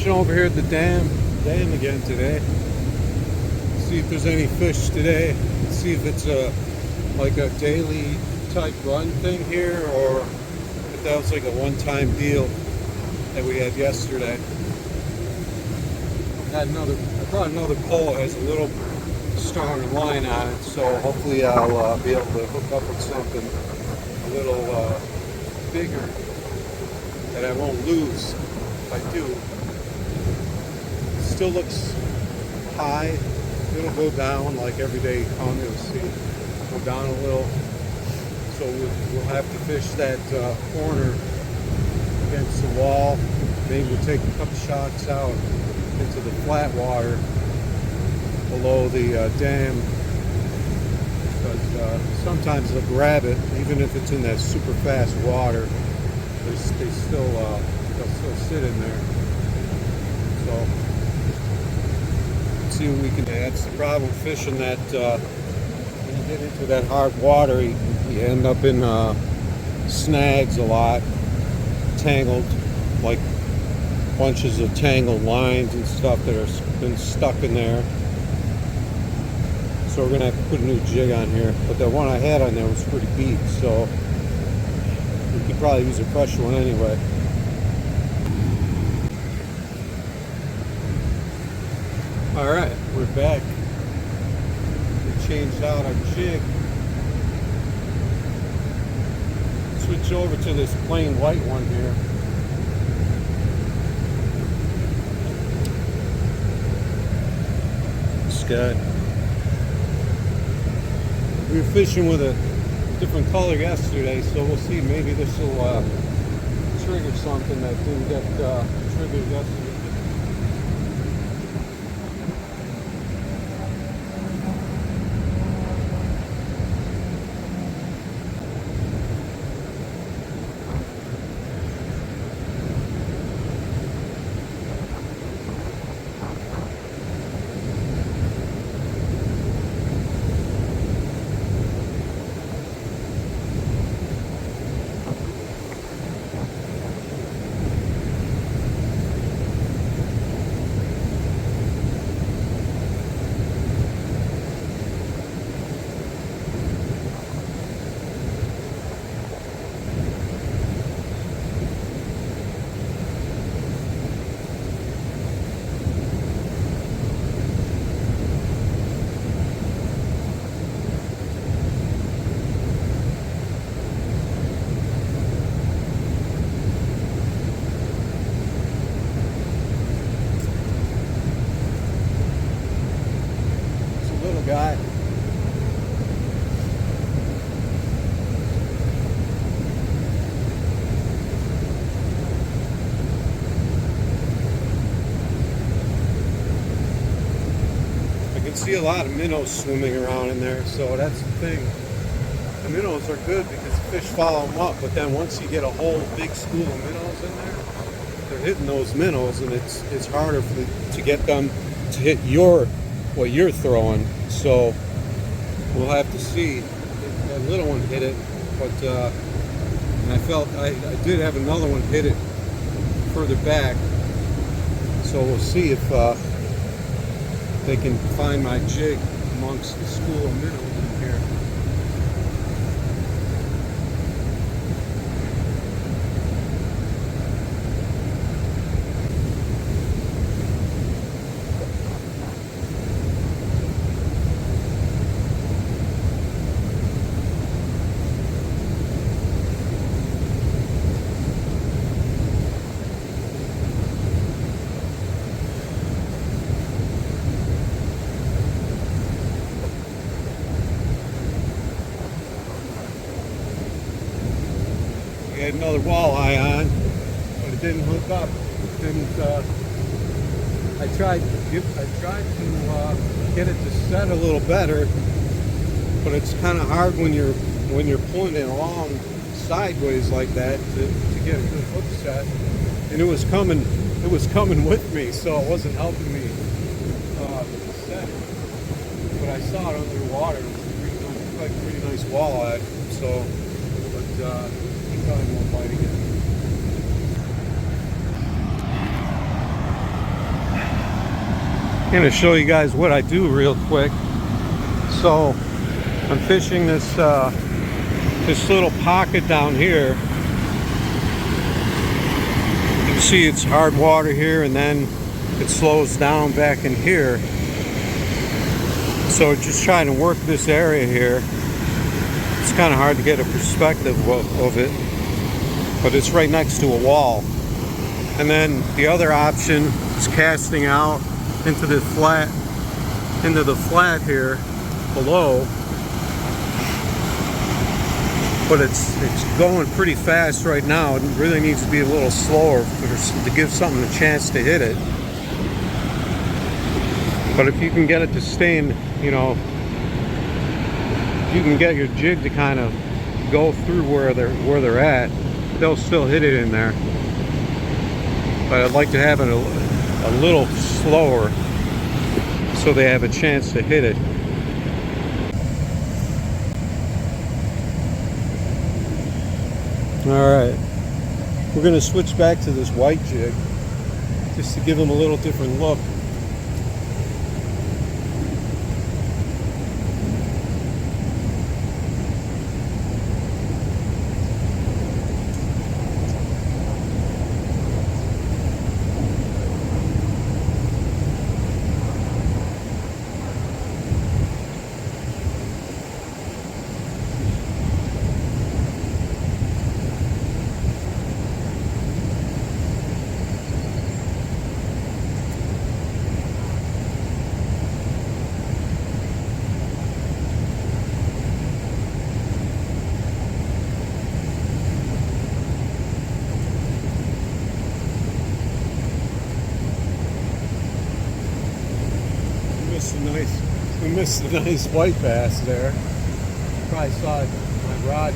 fishing over here at the dam again today. See if there's any fish today. See if it's like a daily type run thing here, or if that was like a one-time deal that we had yesterday. I brought another pole that has a little stronger line on it, so hopefully I'll be able to hook up with something a little bigger that I won't lose if I do. It still looks high. It'll go down like every day you come, you'll see it go down a little. So we'll have to fish that corner against the wall. Maybe we'll take a couple shots out into the flat water below the dam, because sometimes they'll grab it, even if it's in that super fast water. They'll still sit in there. So let's see what we can add. That's the problem fishing that when you get into that hard water, you end up in snags a lot, tangled, like bunches of tangled lines and stuff that have been stuck in there. So we're gonna have to put a new jig on here. But the one I had on there was pretty beat, so we could probably use a fresh one anyway. All right, we're back. We changed out our jig. Switch over to this plain white one here. This guy. We were fishing with a different color yesterday, so we'll see. Maybe this will trigger something that didn't get triggered yesterday. Guy. I can see a lot of minnows swimming around in there, so that's the thing. The minnows are good because fish follow them up, but then once you get a whole big school of minnows in there, they're hitting those minnows, and it's harder to get them to hit what you're throwing. So we'll have to see. That little one hit it, but and I did have another one hit it further back. So we'll see if they can find my jig amongst the school of minnows in here. We had another walleye on, but it didn't hook up. It didn't. I tried to get it to set a little better, but it's kind of hard when you're pulling it along sideways like that to get a good hook set. And it was coming with me, so it wasn't helping me set it. But I saw it underwater. It was like a pretty nice walleye. So, but. Probably won't bite again. I'm going to show you guys what I do real quick. So I'm fishing this this little pocket down here. You can see it's hard water here, and then it slows down back in here. So just trying to work this area here. It's kind of hard to get a perspective of it, but it's right next to a wall. And then the other option is casting out into the flat here below. But it's going pretty fast right now. It really needs to be a little slower to give something a chance to hit it. But if you can get it to stay in, you know, you can get your jig to kind of go through where they're at, they'll still hit it in there. But I'd like to have it a little slower so they have a chance to hit it. Alright, we're going to switch back to this white jig just to give them a little different look. We missed a nice white bass there. You probably saw it, my rod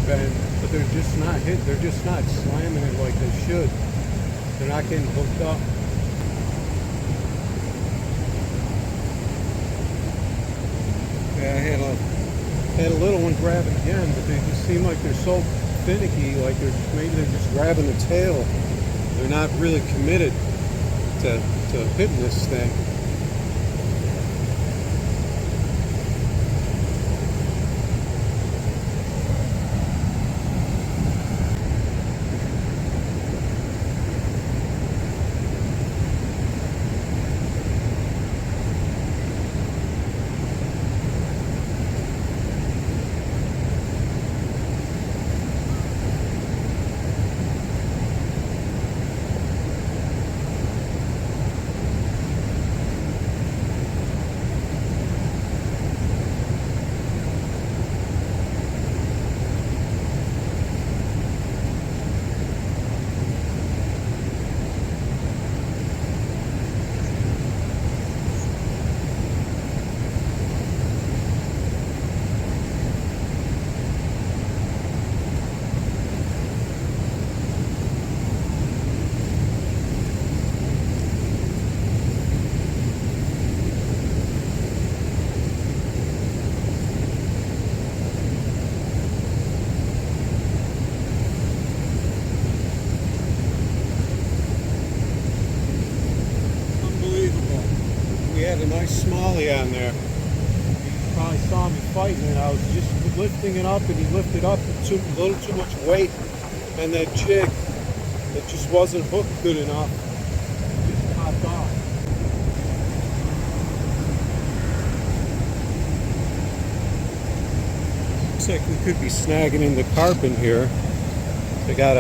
bend, but they're just not hit. They're just not slamming it like they should. They're not getting hooked up. Yeah, I had a little one grab it again, but they just seem like they're so finicky. Like maybe they're just grabbing the tail. They're not really committed to hitting this thing. A nice smallie on there. You probably saw me fighting it. I was just lifting it up, and he lifted up a little too much weight, and that jig, it just wasn't hooked good enough. It just popped off. Looks like we could be snagging in the carp in here. I got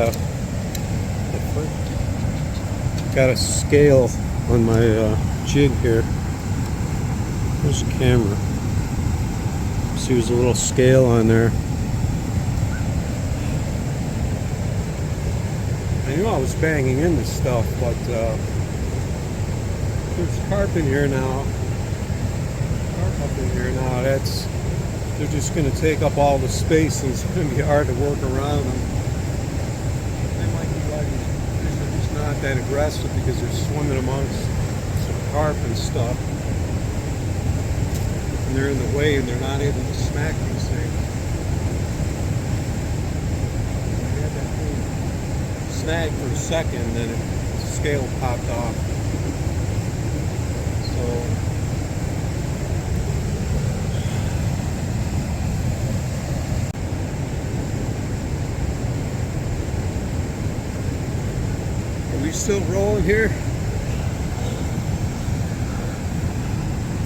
a scale on my jig here. There's the camera. See, there's a little scale on there. I knew I was banging in this stuff, but there's carp in here now. Carp up in here now. They're just going to take up all the space, and it's going to be hard to work around them. They might be like, they're just not that aggressive because they're swimming amongst some carp and stuff. And they're in the way, and they're not able to smack these things. I had that thing snagged for a second, and then the scale popped off. So are we still rolling here?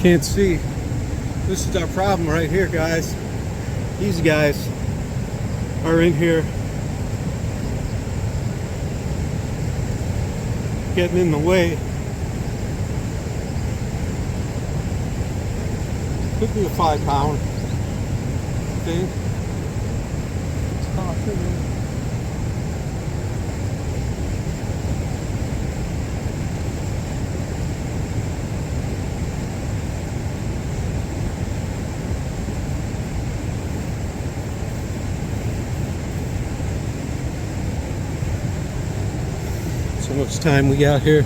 Can't see. This is our problem right here, guys. These guys are in here getting in the way. Could be a 5-pound thing. It's caution. So much time we got here.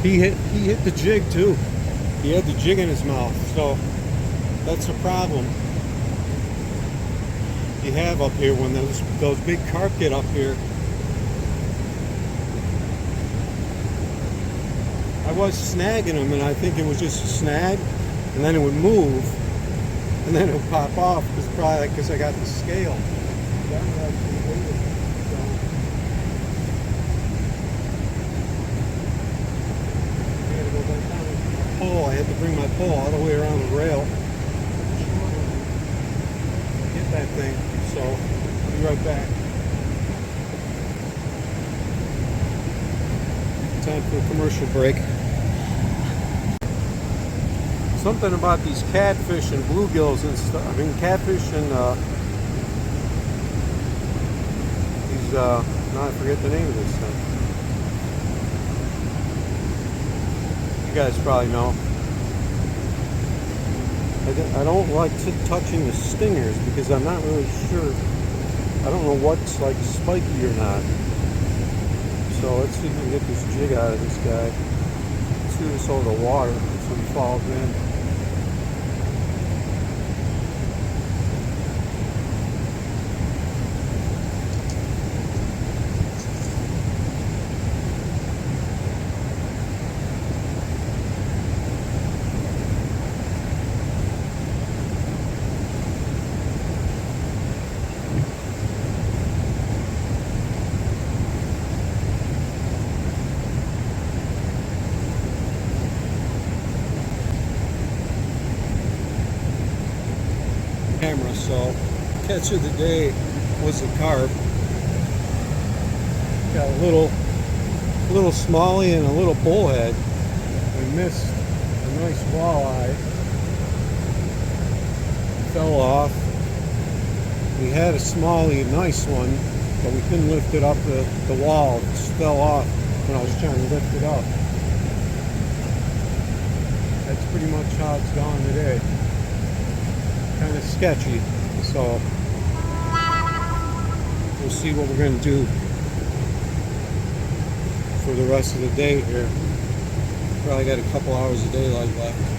He hit the jig too. He had the jig in his mouth, so that's a problem you have up here when those big carp get up here. I was snagging them, and I think it was just a snag, and then it would move, and then it would pop off. It's probably because I got the scale. Pole. I had to bring my pole all the way around the rail. Get that thing. So I'll be right back. Time for a commercial break. Something about these catfish and bluegills and stuff. I mean, catfish and these. Now I forget the name of this thing. You guys probably know. I don't like touching the stingers because I'm not really sure. I don't know what's like spiky or not. So let's see if we can get this jig out of this guy. Let's do this over the water so he falls in. Camera, so catch of the day was a carp. Got a little smallie and a little bullhead. We missed a nice walleye. Fell off. We had a smallie, a nice one, but we couldn't lift it up the wall. It just fell off when I was trying to lift it up. That's pretty much how it's gone today. Kind of sketchy, so we'll see what we're going to do for the rest of the day here. Probably got a couple hours of daylight left.